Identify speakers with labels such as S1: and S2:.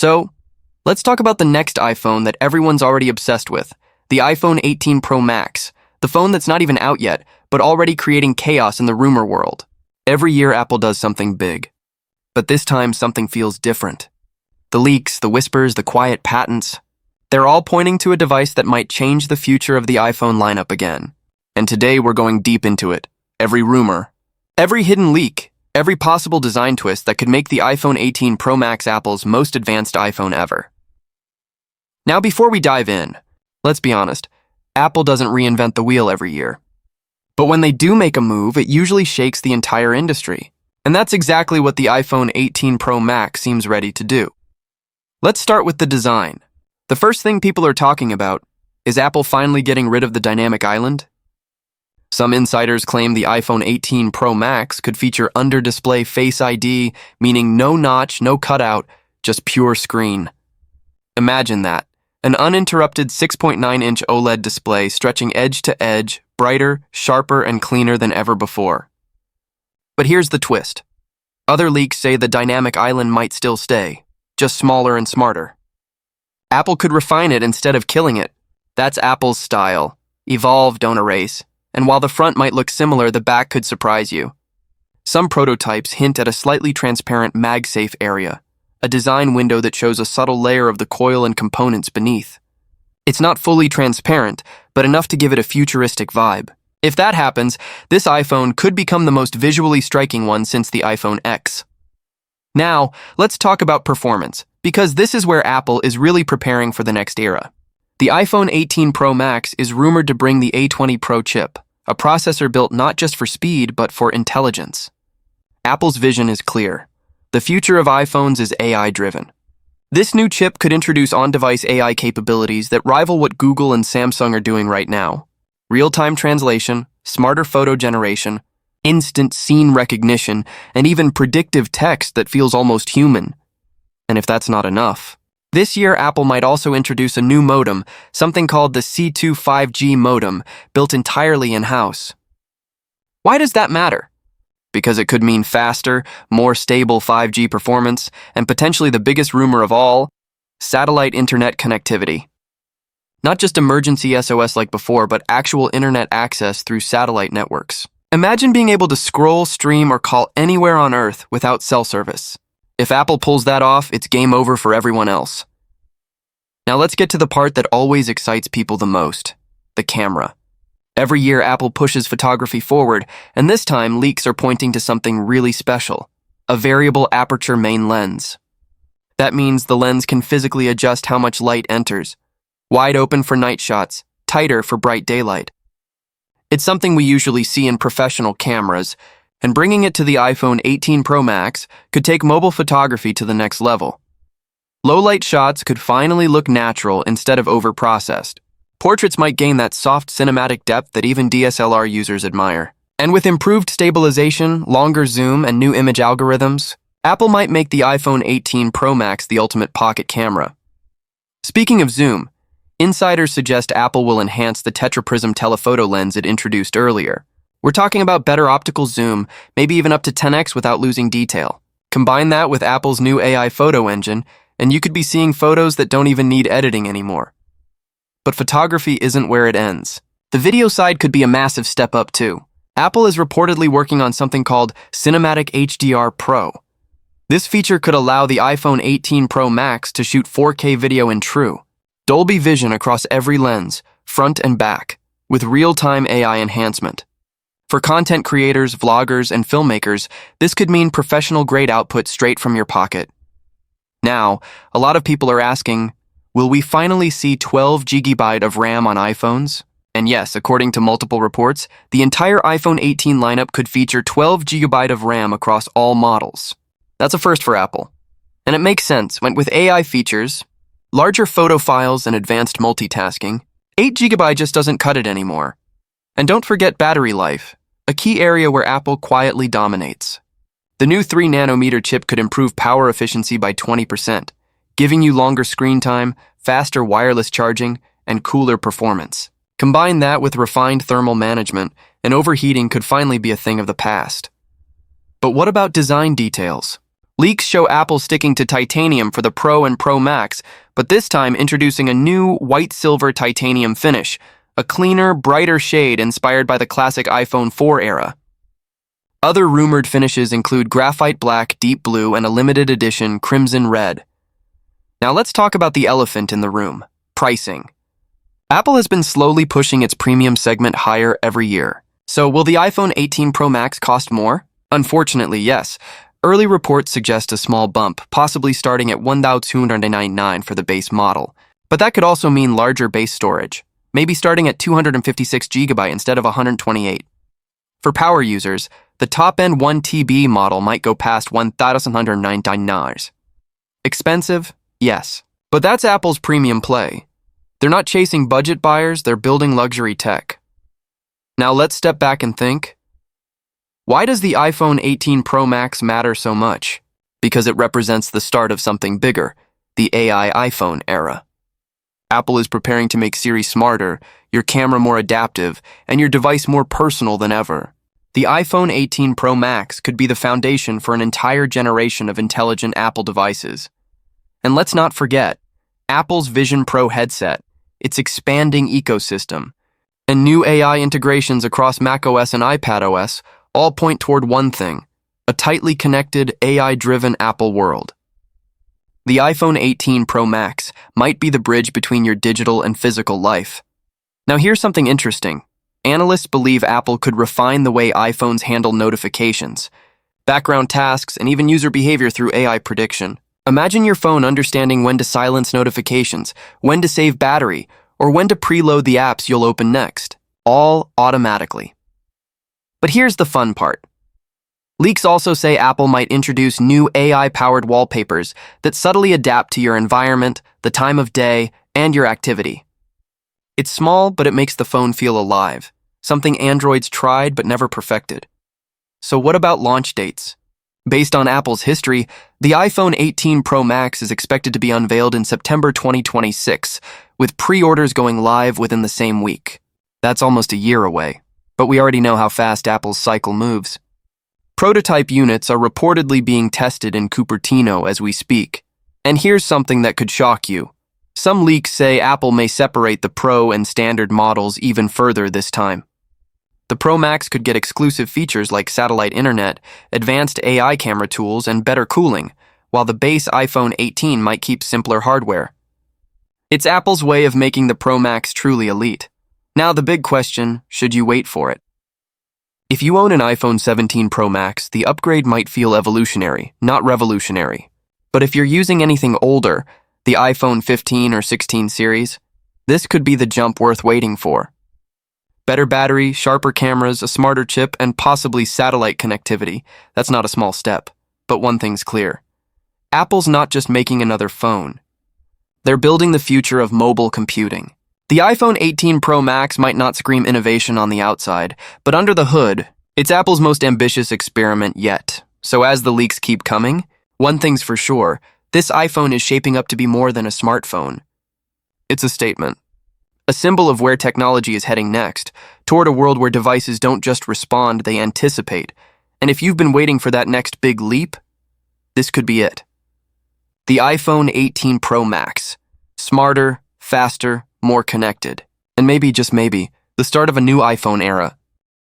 S1: So, let's talk about the next iPhone that everyone's already obsessed with, the iPhone 18 Pro Max, the phone that's not even out yet, but already creating chaos in the rumor world. Every year Apple does something big, but this time something feels different. The leaks, the whispers, the quiet patents, they're all pointing to a device that might change the future of the iPhone lineup again. And today we're going deep into it. Every rumor, every hidden leak, every possible design twist that could make the iPhone 18 Pro Max Apple's most advanced iPhone ever. Now before we dive in, let's be honest, Apple doesn't reinvent the wheel every year. But when they do make a move, it usually shakes the entire industry. And that's exactly what the iPhone 18 Pro Max seems ready to do. Let's start with the design. The first thing people are talking about is Apple finally getting rid of the dynamic island. Some insiders claim the iPhone 18 Pro Max could feature under-display Face ID, meaning no notch, no cutout, just pure screen. Imagine that. An uninterrupted 6.9-inch OLED display stretching edge to edge, brighter, sharper, and cleaner than ever before. But here's the twist. Other leaks say the dynamic island might still stay, just smaller and smarter. Apple could refine it instead of killing it. That's Apple's style. Evolve, don't erase. And while the front might look similar, the back could surprise you. Some prototypes hint at a slightly transparent MagSafe area, a design window that shows a subtle layer of the coil and components beneath. It's not fully transparent, but enough to give it a futuristic vibe. If that happens, this iPhone could become the most visually striking one since the iPhone X. Now, let's talk about performance, because this is where Apple is really preparing for the next era. The iPhone 18 Pro Max is rumored to bring the A20 Pro chip, a processor built not just for speed, but for intelligence. Apple's vision is clear. The future of iPhones is AI-driven. This new chip could introduce on-device AI capabilities that rival what Google and Samsung are doing right now. Real-time translation, smarter photo generation, instant scene recognition, and even predictive text that feels almost human. And if that's not enough, this year Apple might also introduce a new modem, something called the C2 5G modem, built entirely in-house. Why does that matter? Because it could mean faster, more stable 5G performance, and potentially the biggest rumor of all, satellite internet connectivity. Not just emergency SOS like before, but actual internet access through satellite networks. Imagine being able to scroll, stream, or call anywhere on Earth without cell service. If Apple pulls that off, it's game over for everyone else. Now let's get to the part that always excites people the most, the camera. Every year Apple pushes photography forward, and this time leaks are pointing to something really special, a variable aperture main lens. That means the lens can physically adjust how much light enters, wide open for night shots, tighter for bright daylight. It's something we usually see in professional cameras, and bringing it to the iPhone 18 Pro Max could take mobile photography to the next level. Low-light shots could finally look natural instead of over-processed. Portraits might gain that soft cinematic depth that even DSLR users admire. And with improved stabilization, longer zoom, and new image algorithms, Apple might make the iPhone 18 Pro Max the ultimate pocket camera. Speaking of zoom, insiders suggest Apple will enhance the tetraprism telephoto lens it introduced earlier. We're talking about better optical zoom, maybe even up to 10x without losing detail. Combine that with Apple's new AI photo engine, and you could be seeing photos that don't even need editing anymore. But photography isn't where it ends. The video side could be a massive step up too. Apple is reportedly working on something called Cinematic HDR Pro. This feature could allow the iPhone 18 Pro Max to shoot 4K video in true Dolby Vision across every lens, front and back, with real-time AI enhancement. For content creators, vloggers, and filmmakers, this could mean professional-grade output straight from your pocket. Now, a lot of people are asking, will we finally see 12 GB of RAM on iPhones? And yes, according to multiple reports, the entire iPhone 18 lineup could feature 12 GB of RAM across all models. That's a first for Apple. And it makes sense. With AI features, larger photo files, and advanced multitasking, 8 GB just doesn't cut it anymore. And don't forget battery life, a key area where Apple quietly dominates. The new 3nm chip could improve power efficiency by 20%, giving you longer screen time, faster wireless charging, and cooler performance. Combine that with refined thermal management, and overheating could finally be a thing of the past. But what about design details? Leaks show Apple sticking to titanium for the Pro and Pro Max, but this time introducing a new white-silver titanium finish, a cleaner, brighter shade inspired by the classic iPhone 4 era. Other rumored finishes include graphite black, deep blue, and a limited edition crimson red. Now let's talk about the elephant in the room: pricing. Apple has been slowly pushing its premium segment higher every year. So will the iPhone 18 Pro Max cost more? Unfortunately, yes. Early reports suggest a small bump, possibly starting at $1,299 for the base model. But that could also mean larger base storage, maybe starting at 256 GB instead of 128. For power users, the top-end 1TB model might go past $1,199. Expensive? Yes. But that's Apple's premium play. They're not chasing budget buyers, they're building luxury tech. Now let's step back and think. Why does the iPhone 18 Pro Max matter so much? Because it represents the start of something bigger, the AI iPhone era. Apple is preparing to make Siri smarter, your camera more adaptive, and your device more personal than ever. The iPhone 18 Pro Max could be the foundation for an entire generation of intelligent Apple devices. And let's not forget, Apple's Vision Pro headset, its expanding ecosystem, and new AI integrations across macOS and iPadOS all point toward one thing: a tightly connected, AI-driven Apple world. The iPhone 18 Pro Max might be the bridge between your digital and physical life. Now here's something interesting. Analysts believe Apple could refine the way iPhones handle notifications, background tasks, and even user behavior through AI prediction. Imagine your phone understanding when to silence notifications, when to save battery, or when to preload the apps you'll open next, all automatically. But here's the fun part. Leaks also say Apple might introduce new AI-powered wallpapers that subtly adapt to your environment, the time of day, and your activity. It's small, but it makes the phone feel alive, something Androids tried but never perfected. So what about launch dates? Based on Apple's history, the iPhone 18 Pro Max is expected to be unveiled in September 2026, with pre-orders going live within the same week. That's almost a year away, but we already know how fast Apple's cycle moves. Prototype units are reportedly being tested in Cupertino as we speak. And here's something that could shock you. Some leaks say Apple may separate the Pro and standard models even further this time. The Pro Max could get exclusive features like satellite internet, advanced AI camera tools, and better cooling, while the base iPhone 18 might keep simpler hardware. It's Apple's way of making the Pro Max truly elite. Now the big question, should you wait for it? If you own an iPhone 17 Pro Max, the upgrade might feel evolutionary, not revolutionary. But if you're using anything older, the iPhone 15 or 16 series, this could be the jump worth waiting for. Better battery, sharper cameras, a smarter chip, and possibly satellite connectivity. That's not a small step. But one thing's clear. Apple's not just making another phone. They're building the future of mobile computing. The iPhone 18 Pro Max might not scream innovation on the outside, but under the hood, it's Apple's most ambitious experiment yet. So as the leaks keep coming, one thing's for sure, this iPhone is shaping up to be more than a smartphone. It's a statement. A symbol of where technology is heading next, toward a world where devices don't just respond, they anticipate. And if you've been waiting for that next big leap, this could be it. The iPhone 18 Pro Max. Smarter, faster, more connected. And maybe, just maybe, the start of a new iPhone era.